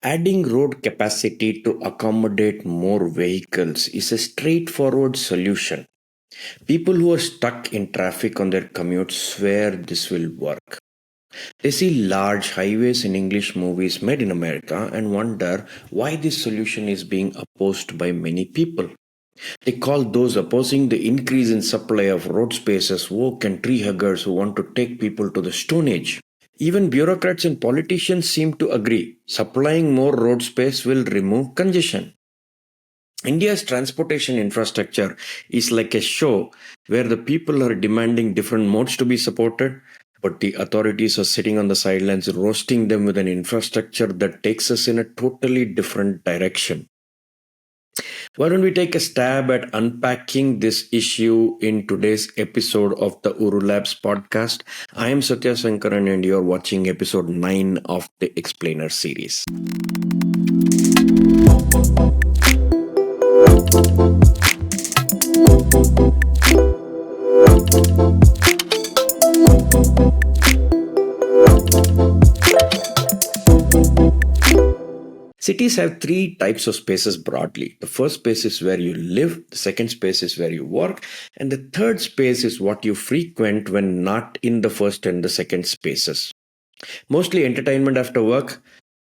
Adding road capacity to accommodate more vehicles is a straightforward solution. People who are stuck in traffic on their commute swear this will work. They see large highways in English movies made in America and wonder why this solution is being opposed by many people. They call those opposing the increase in supply of road spaces woke and tree huggers who want to take people to the Stone Age. Even bureaucrats and politicians seem to agree supplying more road space will remove congestion. India's transportation infrastructure is like a show where the people are demanding different modes to be supported, but the authorities are sitting on the sidelines roasting them with an infrastructure that takes us in a totally different direction. Why don't we take a stab at unpacking this issue in today's episode of the OoruLabs podcast? I am Sathya Sankaran and you're watching episode 9 of the Explainer series. Cities have three types of spaces broadly. The first space is where you live, the second space is where you work, and the third space is what you frequent when not in the first and the second spaces. Mostly entertainment after work.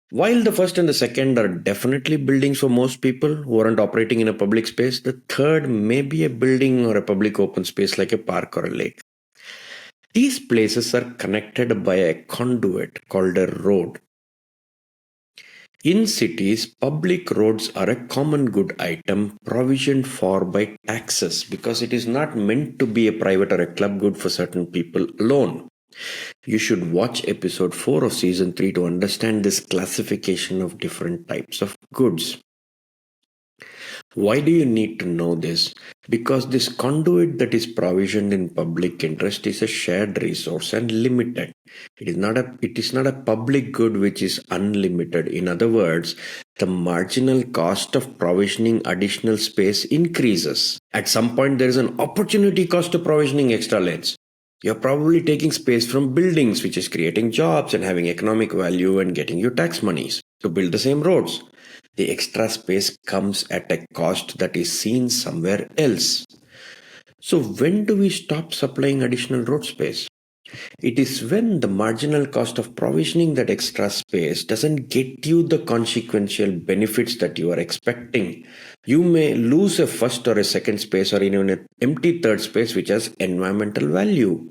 While the first and the second are definitely buildings for most people who aren't operating in a public space, the third may be a building or a public open space like a park or a lake. These places are connected by a conduit called a road. In cities, public roads are a common good item provisioned for by taxes because it is not meant to be a private or a club good for certain people alone. You should watch episode 4 of season 3 to understand this classification of different types of goods. Why do you need to know this? Because this conduit that is provisioned in public interest is a shared resource and limited. It is not a public good which is unlimited. In other words, the marginal cost of provisioning additional space increases. At some point, there is an opportunity cost of provisioning extra lanes. You're probably taking space from buildings, which is creating jobs and having economic value and getting you tax monies to build the same roads. The extra space comes at a cost that is seen somewhere else. So when do we stop supplying additional road space? It is when the marginal cost of provisioning that extra space doesn't get you the consequential benefits that you are expecting. You may lose a first or a second space or even an empty third space which has environmental value.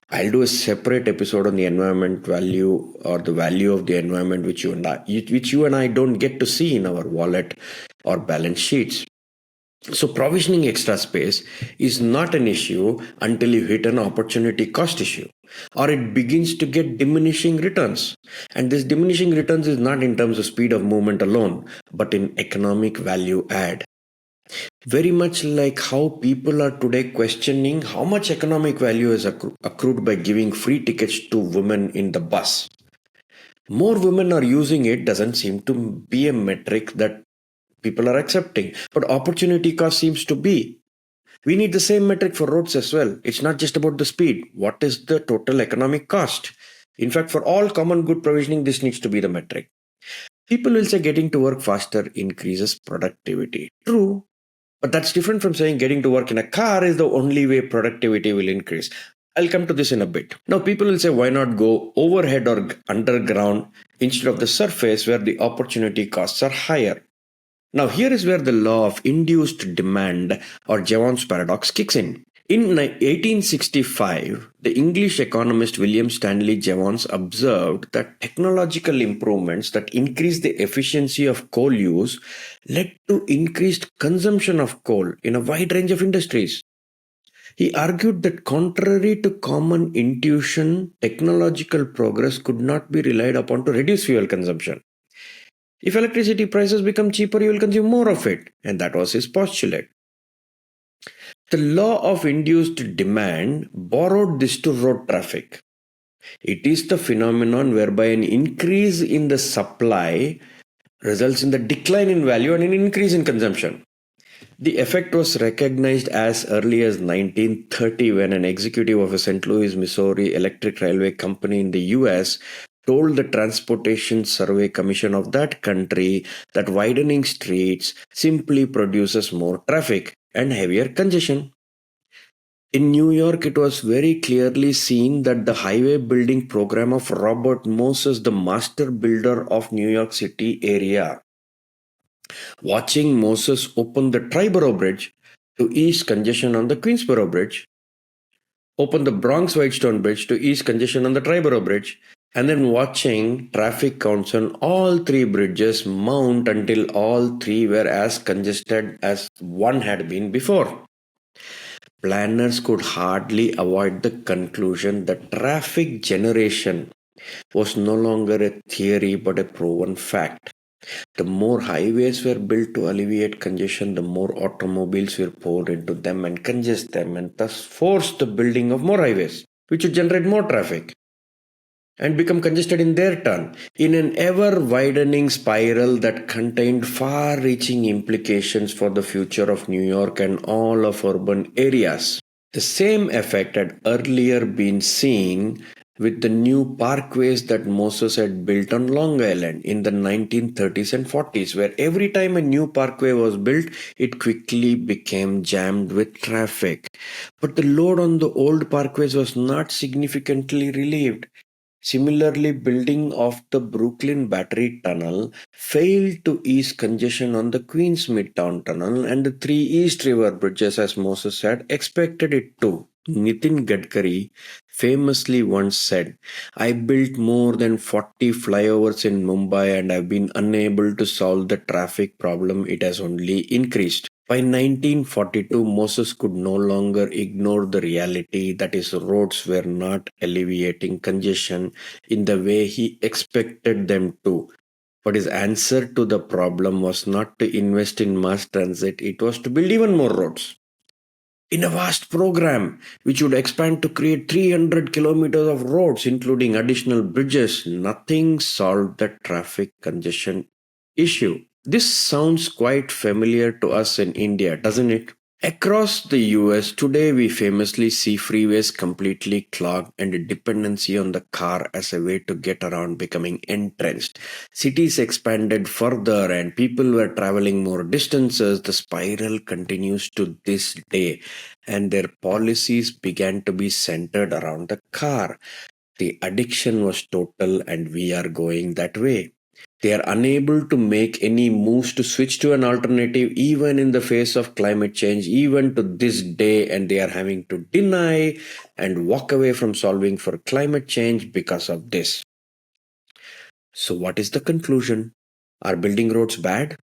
I'll do a separate episode on the environment value or the value of the environment which you and I don't get to see in our wallet or balance sheets. So provisioning extra space is not an issue until you hit an opportunity cost issue or it begins to get diminishing returns. And this diminishing returns is not in terms of speed of movement alone, but in economic value add. Very much like how people are today questioning how much economic value is accrued by giving free tickets to women in the bus. More women are using it doesn't seem to be a metric that people are accepting, but opportunity cost seems to be. We need the same metric for roads as well. It's not just about the speed. What is the total economic cost? In fact, for all common good provisioning, this needs to be the metric. People will say getting to work faster increases productivity. True. But that's different from saying getting to work in a car is the only way productivity will increase. I'll come to this in a bit. Now, people will say, why not go overhead or underground instead of the surface where the opportunity costs are higher? Now, here is where the law of induced demand or Jevons paradox kicks in. In 1865, the English economist William Stanley Jevons observed that technological improvements that increased the efficiency of coal use led to increased consumption of coal in a wide range of industries. He argued that contrary to common intuition, technological progress could not be relied upon to reduce fuel consumption. If electricity prices become cheaper, you will consume more of it, and that was his postulate. The law of induced demand borrowed this to road traffic. It is the phenomenon whereby an increase in the supply results in the decline in value and an increase in consumption. The effect was recognized as early as 1930 when an executive of a St. Louis, Missouri electric railway company in the US told the Transportation Survey Commission of that country that widening streets simply produces more traffic and heavier congestion. In New York, it was very clearly seen that the highway building program of Robert Moses, the master builder of New York City area, watching Moses open the Triborough Bridge to ease congestion on the Queensboro Bridge, open the Bronx Whitestone Bridge to ease congestion on the Triborough Bridge, and then watching traffic counts on all three bridges mount until all three were as congested as one had been before. Planners could hardly avoid the conclusion that traffic generation was no longer a theory but a proven fact. The more highways were built to alleviate congestion, the more automobiles were poured into them and congest them, and thus force the building of more highways, which would generate more traffic and become congested in their turn, in an ever widening spiral that contained far reaching implications for the future of New York and all of urban areas. The same effect had earlier been seen with the new parkways that Moses had built on Long Island in the 1930s and 40s, where every time a new parkway was built, it quickly became jammed with traffic. But the load on the old parkways was not significantly relieved. Similarly, building of the Brooklyn Battery Tunnel failed to ease congestion on the Queens Midtown Tunnel and the three East River bridges as Moses had expected it to. Nitin Gadkari famously once said, "I built more than 40 flyovers in Mumbai and I've been unable to solve the traffic problem. It has only increased." By 1942, Moses could no longer ignore the reality that his roads were not alleviating congestion in the way he expected them to. But his answer to the problem was not to invest in mass transit, it was to build even more roads. In a vast program which would expand to create 300 kilometers of roads, including additional bridges, nothing solved the traffic congestion issue. This sounds quite familiar to us in India, doesn't it? Across the US, today we famously see freeways completely clogged and a dependency on the car as a way to get around becoming entrenched. Cities expanded further and people were traveling more distances. The spiral continues to this day, and their policies began to be centered around the car. The addiction was total, and we are going that way. They are unable to make any moves to switch to an alternative, even in the face of climate change, even to this day, and they are having to deny and walk away from solving for climate change because of this. So, what is the conclusion? Are building roads bad?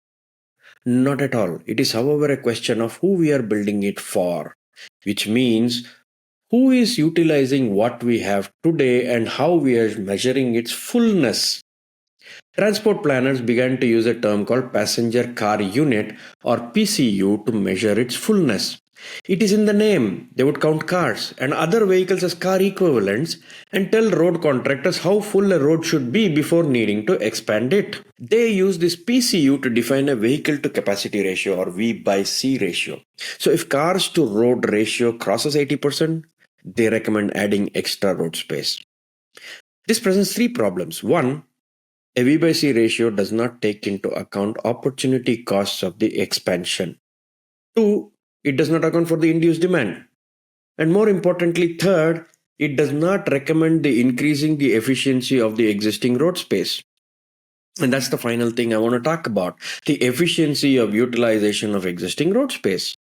Not at all. It is, however, a question of who we are building it for, which means who is utilizing what we have today and how we are measuring its fullness. Transport planners began to use a term called passenger car unit or PCU to measure its fullness. It is in the name. They would count cars and other vehicles as car equivalents and tell road contractors how full a road should be before needing to expand it. They use this PCU to define a vehicle to capacity ratio or V by C ratio. So if cars to road ratio crosses 80%, they recommend adding extra road space. This presents three problems. One, a V by C ratio does not take into account opportunity costs of the expansion. Two, it does not account for the induced demand. And more importantly, third, it does not recommend the increasing the efficiency of the existing road space. And that's the final thing I want to talk about, the efficiency of utilization of existing road space.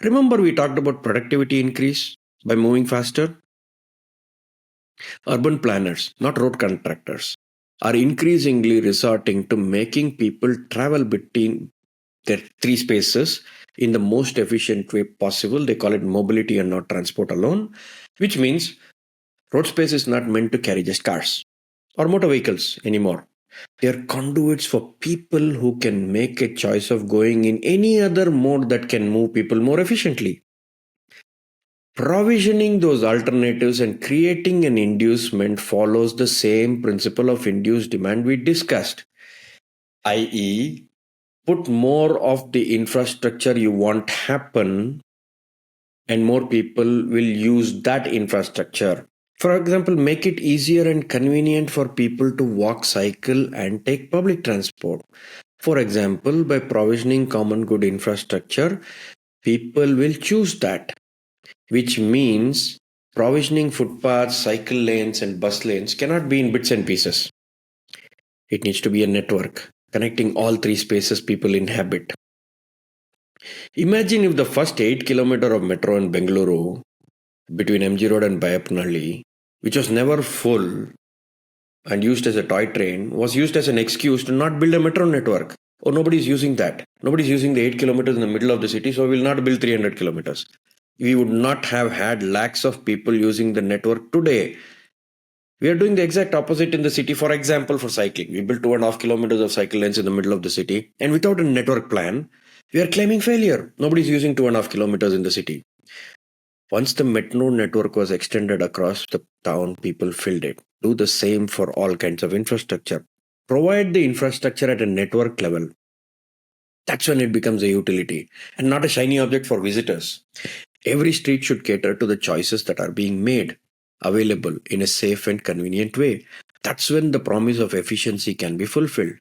Remember, we talked about productivity increase by moving faster? Urban planners, not road contractors, are increasingly resorting to making people travel between their three spaces in the most efficient way possible. They call it mobility and not transport alone, which means road space is not meant to carry just cars or motor vehicles anymore. They are conduits for people who can make a choice of going in any other mode that can move people more efficiently. Provisioning those alternatives and creating an inducement follows the same principle of induced demand we discussed, i.e., put more of the infrastructure you want happen and more people will use that infrastructure. For example, make it easier and convenient for people to walk, cycle, and take public transport. For example, by provisioning common good infrastructure, people will choose that, which means provisioning footpaths, cycle lanes, and bus lanes cannot be in bits and pieces. It needs to be a network connecting all three spaces people inhabit. Imagine if the first 8 kilometers of metro in Bengaluru between MG Road and Bayapnalli, which was never full and used as a toy train, was used as an excuse to not build a metro network. Oh, nobody's using that. Nobody's using the 8 kilometers in the middle of the city, so we will not build 300 kilometers. We would not have had lakhs of people using the network today. We are doing the exact opposite in the city. For example, for cycling, we built 2.5 kilometers of cycle lanes in the middle of the city, and without a network plan, we are claiming failure. Nobody's using 2.5 kilometers in the city. Once the metro network was extended across the town, people filled it. Do the same for all kinds of infrastructure. Provide the infrastructure at a network level. That's when it becomes a utility and not a shiny object for visitors. Every street should cater to the choices that are being made available in a safe and convenient way. That's when the promise of efficiency can be fulfilled.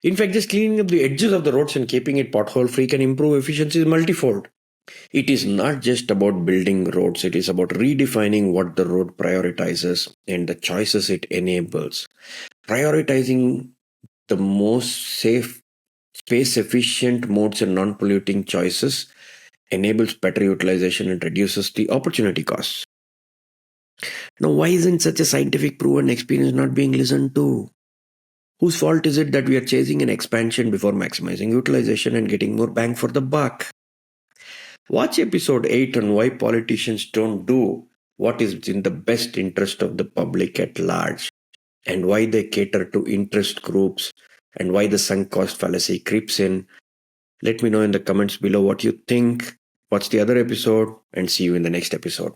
In fact, just cleaning up the edges of the roads and keeping it pothole free can improve efficiency multifold. It is not just about building roads, it is about redefining what the road prioritizes and the choices it enables. Prioritizing the most safe, space efficient modes and non polluting choices enables better utilization and reduces the opportunity costs. Now, why isn't such a scientific proven experience not being listened to? Whose fault is it that we are chasing an expansion before maximizing utilization and getting more bang for the buck? Watch episode 8 on why politicians don't do what is in the best interest of the public at large, and why they cater to interest groups, and why the sunk cost fallacy creeps in. Let me know in the comments below what you think. Watch the other episode and see you in the next episode.